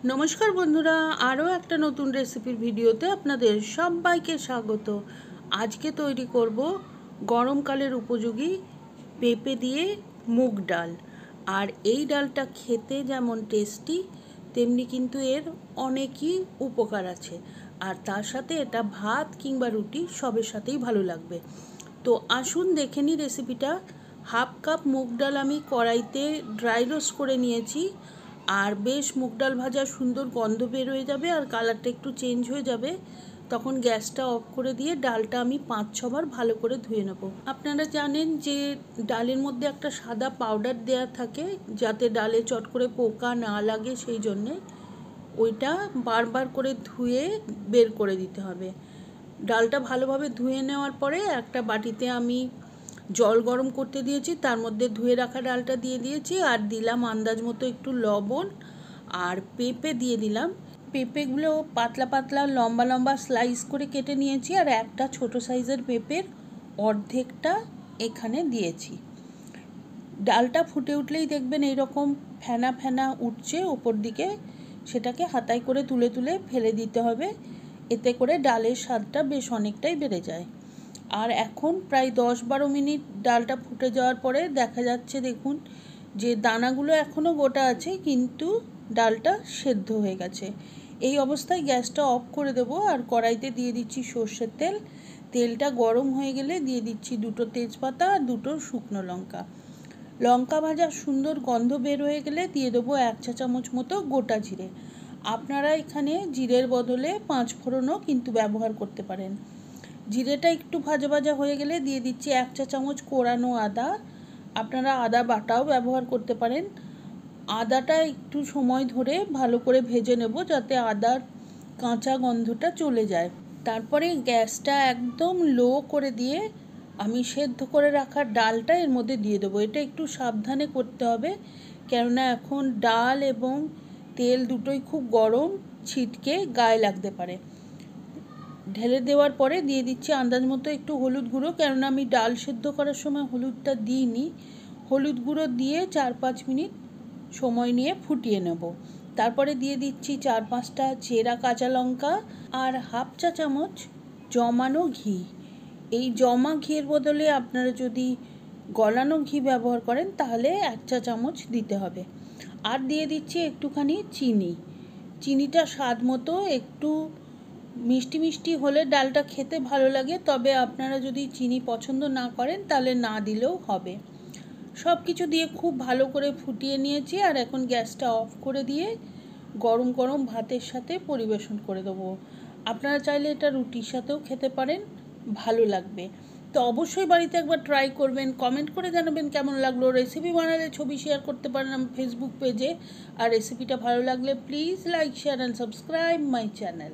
নমস্কার বন্ধুরা, আরও একটা নতুন রেসিপির ভিডিওতে আপনাদের সবাইকে স্বাগত। আজকে তৈরি করব গরমকালের উপযোগী পেঁপে দিয়ে মুগ ডাল। আর এই ডালটা খেতে যেমন টেস্টি, তেমনি কিন্তু এর অনেকই উপকার আছে। আর তার সাথে এটা ভাত কিংবা রুটি সবের সাথেই ভালো লাগবে। তো আসুন দেখে নিই রেসিপিটা। হাফ কাপ মুগ ডাল আমি কড়াইতে ড্রাই রোস্ট করে নিয়েছি। আর বেশ মুগ ডাল ভাজা সুন্দর গন্ধ বের হয়ে যাবে আর কালারটা একটু চেঞ্জ হয়ে যাবে, তখন গ্যাসটা অফ করে দিয়ে ডালটা আমি 5-6 বার ভালো করে ধুয়ে নেব। আপনারা জানেন যে ডালের মধ্যে একটা সাদা পাউডার দেয়া থাকে, যাতে ডালে চট করে পোকা না লাগে, সেই জন্যে ওইটা বারবার করে ধুয়ে বের করে দিতে হবে। ডালটা ভালোভাবে ধুয়ে নেওয়ার পরে একটা বাটিতে আমি জল গরম করতে দিয়েছি, তার মধ্যে ধুয়ে রাখা ডালটা দিয়ে দিয়েছি আর দিলাম আন্দাজ মতো একটু লবণ আর পেঁপে দিয়ে দিলাম। পেঁপেগুলো পাতলা পাতলা লম্বা লম্বা স্লাইস করে কেটে নিয়েছি আর একটা ছোট সাইজের পেঁপের অর্ধেকটা এখানে দিয়েছি। ডালটা ফুটে উঠলেই দেখবেন এইরকম ফেনা ফেনা উঠছে ওপর দিকে, সেটাকে হাতায় করে তুলে তুলে ফেলে দিতে হবে। এতে করে ডালের স্বাদটা বেশ অনেকটাই বেড়ে যায়। আর এখন প্রায় 10-12 মিনিট ডালটা ফুটে যাওয়ার পরে দেখা যাচ্ছে, দেখুন যে দানাগুলো এখনও গোটা আছে, কিন্তু ডালটা সেদ্ধ হয়ে গেছে। এই অবস্থায় গ্যাসটা অফ করে দেবো আর কড়াইতে দিয়ে দিচ্ছি সর্ষের তেল। তেলটা গরম হয়ে গেলে দিয়ে দিচ্ছি 2টো তেজপাতা আর 2টো শুকনো লঙ্কা। লঙ্কা ভাজা সুন্দর গন্ধ বের হয়ে গেলে দিয়ে দেবো 1 চা চামচ মতো গোটা জিরে। আপনারা এখানে জিরের বদলে 5 ফোড়নও কিন্তু ব্যবহার করতে পারেন। জিরেটা একটু ভাজা ভাজা হয়ে গেলে দিয়ে দিচ্ছি 1 চা চামচ কোরানো আদা। আপনারা আদা বাটাও ব্যবহার করতে পারেন। আদাটা একটু সময় ধরে ভালো করে ভেজে নেব, যাতে আদার কাঁচা গন্ধটা চলে যায়। তারপরে গ্যাসটা একদম লো করে দিয়ে আমি সেদ্ধ করে রাখা ডালটা এর মধ্যে দিয়ে দেবো। এটা একটু সাবধানে করতে হবে, কেননা এখন ডাল এবং তেল দুটোই খুব গরম, ছিটকে গায়ে লাগতে পারে। ঢেলে দেওয়ার পরে দিয়ে দিচ্ছি আন্দাজ মতো একটু হলুদ গুঁড়ো, কেননা আমি ডাল সেদ্ধ করার সময় হলুদটা দিইনি। হলুদ গুঁড়ো দিয়ে 4-5 মিনিট সময় নিয়ে ফুটিয়ে নেব। তারপরে দিয়ে দিচ্ছি 4-5টা চেরা কাঁচা লঙ্কা আর হাফ চা চামচ জমানো ঘি। এই জমা ঘিয়ের বদলে আপনারা যদি গলানো ঘি ব্যবহার করেন তাহলে 1 চা চামচ দিতে হবে। আর দিয়ে দিচ্ছি একটুখানি চিনি। চিনিটা স্বাদ মতো, একটু মিষ্টি মিষ্টি হলে ডালটা খেতে ভালো লাগে, তবে আপনারা যদি চিনি পছন্দ না করেন তাহলে না দিলেও হবে। সব কিছু দিয়ে খুব ভালো করে ফুটিয়ে নিয়েছি আর এখন গ্যাসটা অফ করে দিয়ে গরম গরম ভাতের সাথে পরিবেশন করে দেবো। আপনারা চাইলে এটা রুটির সাথেও খেতে পারেন, ভালো লাগবে। তো অবশ্যই বাড়িতে একবার ট্রাই করবেন, কমেন্ট করে জানাবেন কেমন লাগলো। রেসিপি বানালে ছবি শেয়ার করতে পারেন আমার ফেসবুক পেজে। আর রেসিপিটা ভালো লাগলে please like, share and subscribe my channel.